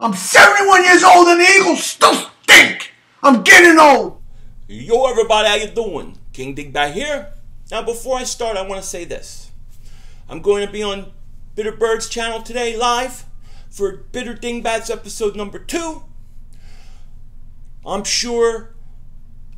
I'm 71 years old and the Eagles still stink. I'm getting old. Yo, everybody, how you doing? King Dingbat here. Now, before I start, I want to say this. I'm going to be on Bitter Bird's channel today live for Bitter Dingbats episode number 2. I'm sure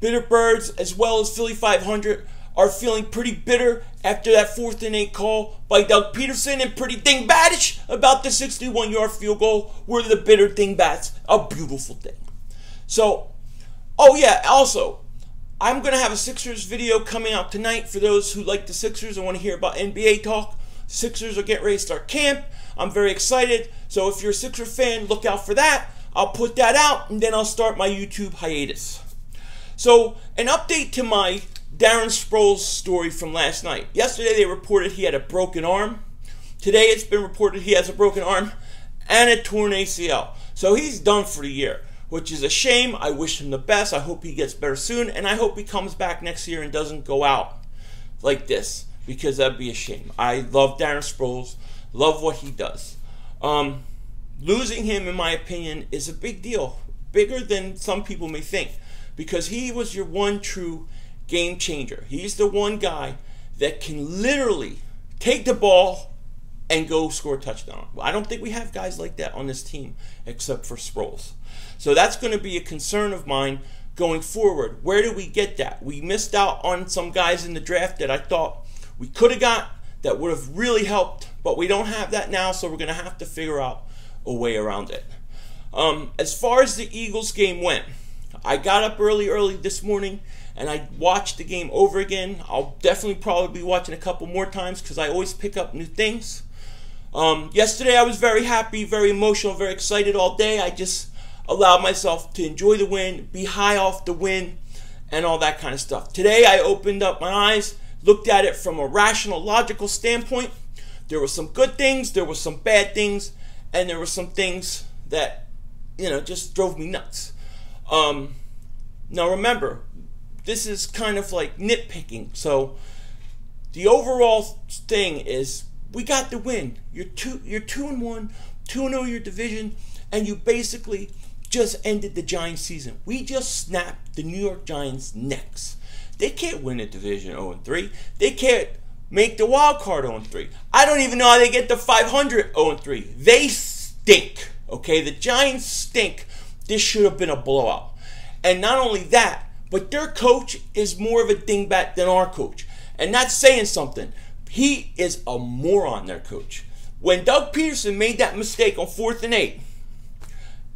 Bitter Birds, as well as Philly 500, are feeling pretty bitter after that 4th and 8 call by Doug Peterson, and pretty dingbatish about the 61-yard field goal. We're the Bitter Dingbats. A beautiful thing. So, oh yeah, also, I'm going to have a Sixers video coming out tonight for those who like the Sixers and want to hear about NBA talk. Sixers are getting ready to start camp. I'm very excited. So if you're a Sixer fan, look out for that. I'll put that out, and then I'll start my YouTube hiatus. So, an update to my Darren Sproles story from last night. Yesterday they reported he had a broken arm. Today it's been reported he has a broken arm and a torn ACL. So he's done for the year, which is a shame. I wish him the best. I hope he gets better soon, and I hope he comes back next year and doesn't go out like this, because that'd be a shame. I love Darren Sproles, love what he does. Losing him, in my opinion, is a big deal, bigger than some people may think, because he was your one true game changer. He's the one guy that can literally take the ball and go score a touchdown. I don't think we have guys like that on this team except for Sproles. So that's going to be a concern of mine going forward. Where do we get that? We missed out on some guys in the draft that I thought we could have got that would have really helped, but we don't have that now, so we're going to have to figure out a way around it. As far as the Eagles game went, I got up early this morning and I watched the game over again. I'll definitely probably be watching a couple more times because I always pick up new things. Yesterday I was very happy, very emotional, very excited all day. I just allowed myself to enjoy the win, be high off the win, and all that kind of stuff. Today I opened up my eyes, looked at it from a rational, logical standpoint. There were some good things, there were some bad things, and there were some things that, just drove me nuts. Now remember, this is kind of like nitpicking. So the overall thing is we got the win. You're 2-1, 2-0 your division, and you basically just ended the Giants season. We just snapped the New York Giants' necks. They can't win a division 0-3. They can't make the wild card 0-3. I don't even know how they get to 500 0-3. They stink. Okay, the Giants stink. This should have been a blowout. And not only that, but their coach is more of a dingbat than our coach. And that's saying something. He is a moron, their coach. When Doug Peterson made that mistake on 4th and 8,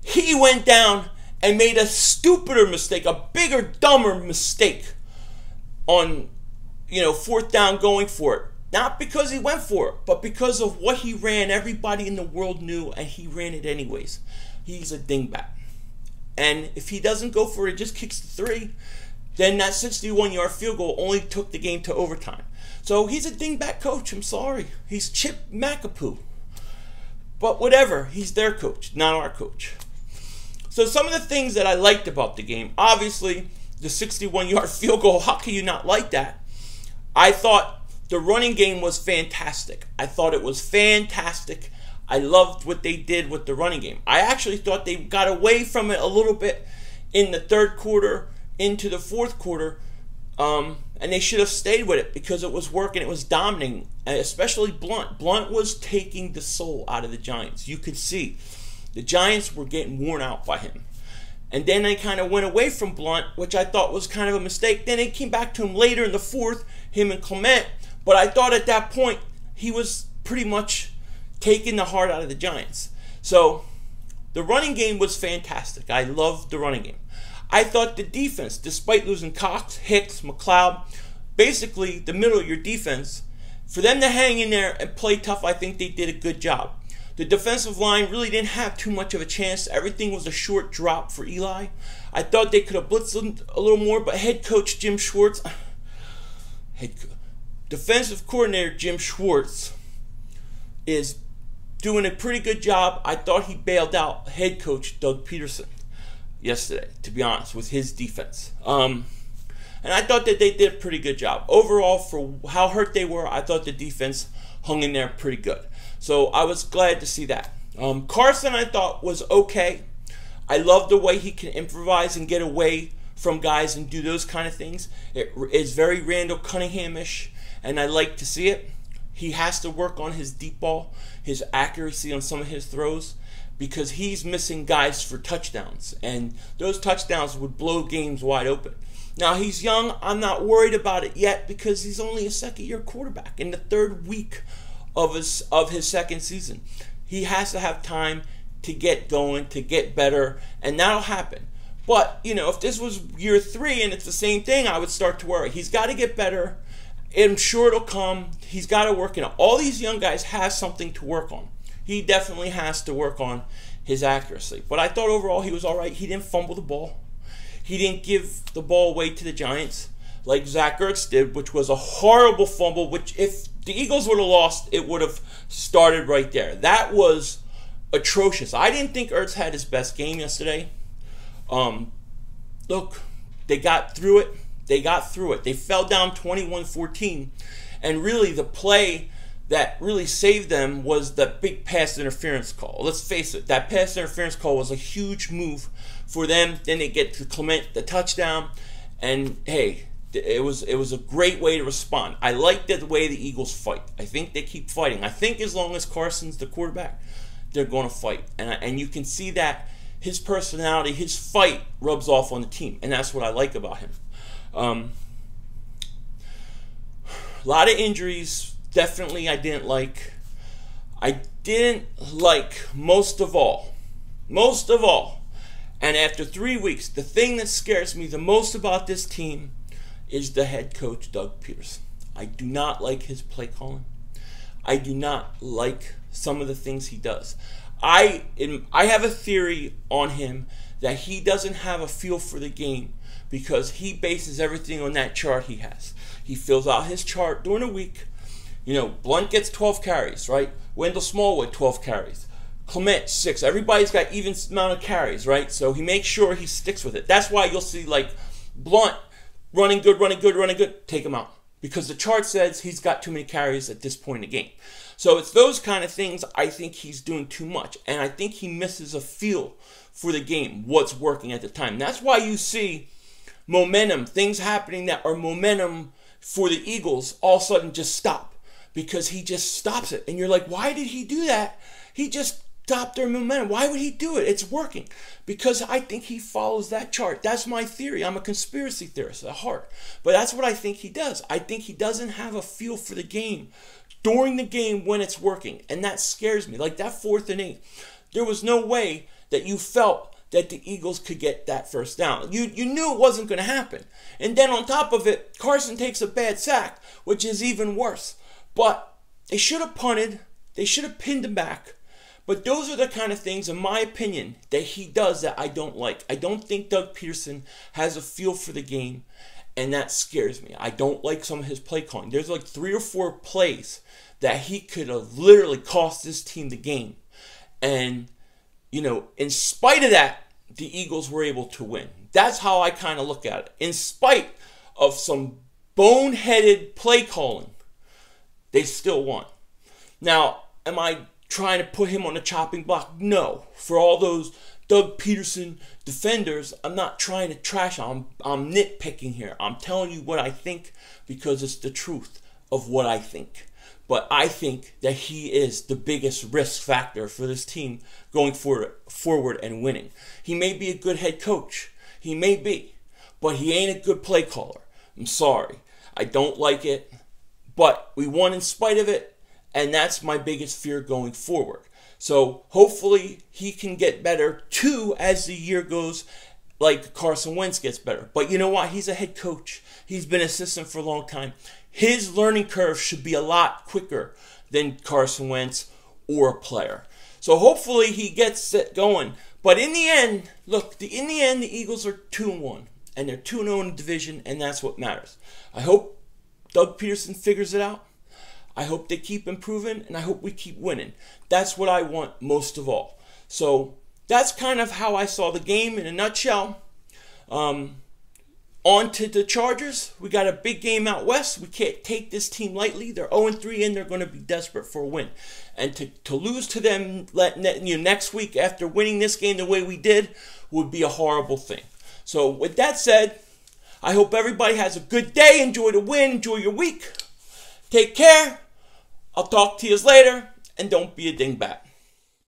he went down and made a stupider mistake, a bigger, dumber mistake on, 4th down going for it. Not because he went for it, but because of what he ran. Everybody in the world knew, and he ran it anyways. He's a dingbat. And if he doesn't go for it, just kicks the 3, then that 61-yard field goal only took the game to overtime. So he's a dingbat coach. I'm sorry. He's Chip McApoo. But whatever. He's their coach, not our coach. So some of the things that I liked about the game, obviously, the 61-yard field goal, how can you not like that? I thought the running game was fantastic. I thought it was fantastic. I loved what they did with the running game. I actually thought they got away from it a little bit in the 3rd quarter into the 4th quarter, and they should have stayed with it because it was working. It was dominating, especially Blunt. Blunt was taking the soul out of the Giants. You could see the Giants were getting worn out by him. And then they kind of went away from Blunt, which I thought was kind of a mistake. Then they came back to him later in the 4th, him and Clement. But I thought at that point he was pretty much taking the heart out of the Giants. So the running game was fantastic. I loved the running game. I thought the defense, despite losing Cox, Hicks, McLeod, basically the middle of your defense, for them to hang in there and play tough, I think they did a good job. The defensive line really didn't have too much of a chance. Everything was a short drop for Eli. I thought they could have blitzed a little more, but head coach Jim Schwartz, defensive coordinator Jim Schwartz is doing a pretty good job. I thought he bailed out head coach Doug Peterson yesterday, to be honest, with his defense. And I thought that they did a pretty good job. Overall, for how hurt they were, I thought the defense hung in there pretty good. So I was glad to see that. Carson, I thought, was okay. I love the way he can improvise and get away from guys and do those kind of things. It is very Randall Cunningham-ish, and I like to see it. He has to work on his deep ball, his accuracy on some of his throws, because he's missing guys for touchdowns, and those touchdowns would blow games wide open. Now, he's young. I'm not worried about it yet because he's only a second-year quarterback in the third week of his second season. He has to have time to get going, to get better, and that'll happen. But, you know, if this was year 3 and it's the same thing, I would start to worry. He's got to get better. I'm sure it'll come. He's got to work it out. All these young guys have something to work on. He definitely has to work on his accuracy. But I thought overall he was all right. He didn't fumble the ball. He didn't give the ball away to the Giants like Zach Ertz did, which was a horrible fumble, which if the Eagles would have lost, it would have started right there. That was atrocious. I didn't think Ertz had his best game yesterday. Look, they got through it. They fell down 21-14, and really the play that really saved them was the big pass interference call. Let's face it, that pass interference call was a huge move for them. Then they get to Clement the touchdown, and hey, it was a great way to respond. I like the way the Eagles fight. I think they keep fighting. I think as long as Carson's the quarterback, they're going to fight, and you can see that his personality, his fight rubs off on the team, and that's what I like about him. A lot of injuries. Definitely I didn't like. I didn't like most of all, and after 3 weeks, the thing that scares me the most about this team is the head coach, Doug Peterson. I do not like his play calling. I do not like some of the things he does. I have a theory on him that he doesn't have a feel for the game because he bases everything on that chart he has. He fills out his chart during a week. You know, Blunt gets 12 carries, right? Wendell Smallwood, 12 carries. Clement, 6. Everybody's got even amount of carries, right? So he makes sure he sticks with it. That's why you'll see, like, Blunt running good, take him out. Because the chart says he's got too many carries at this point in the game. So it's those kind of things I think he's doing too much. And I think he misses a feel for the game, what's working at the time. That's why you see momentum, things happening that are momentum for the Eagles all of a sudden just stop. Because he just stops it. And you're like, why did he do that? He just stopped their momentum. Why would he do it? It's working. Because I think he follows that chart. That's my theory. I'm a conspiracy theorist at heart. But that's what I think he does. I think he doesn't have a feel for the game during the game when it's working. And that scares me. Like that 4th and 8. There was no way that you felt that the Eagles could get that first down. You knew it wasn't going to happen. And then on top of it, Carson takes a bad sack, which is even worse. But they should have punted. They should have pinned him back. But those are the kind of things, in my opinion, that he does that I don't like. I don't think Doug Peterson has a feel for the game, and that scares me. I don't like some of his play calling. There's like 3 or 4 plays that he could have literally cost this team the game. And, you know, in spite of that, the Eagles were able to win. That's how I kind of look at it. In spite of some boneheaded play calling, they still won. Now, am I trying to put him on the chopping block? No. For all those Doug Peterson defenders, I'm not trying to trash him. I'm nitpicking here. I'm telling you what I think because it's the truth of what I think. But I think that he is the biggest risk factor for this team going forward and winning. He may be a good head coach. He may be. But he ain't a good play caller. I'm sorry. I don't like it. But we won in spite of it, and that's my biggest fear going forward. So hopefully he can get better too as the year goes, like Carson Wentz gets better. But you know what? He's a head coach. He's been assistant for a long time. His learning curve should be a lot quicker than Carson Wentz or a player. So hopefully he gets it going. But in the end, look, in the end, the Eagles are 2-1. And they're 2-0 in the division, and that's what matters. I hope Doug Peterson figures it out. I hope they keep improving, and I hope we keep winning. That's what I want most of all. So that's kind of how I saw the game in a nutshell. On to the Chargers. We got a big game out west. We can't take this team lightly. They're 0-3 and they're going to be desperate for a win. And to lose to them next week after winning this game the way we did would be a horrible thing. So with that said, I hope everybody has a good day. Enjoy the win. Enjoy your week. Take care. I'll talk to you later. And don't be a dingbat.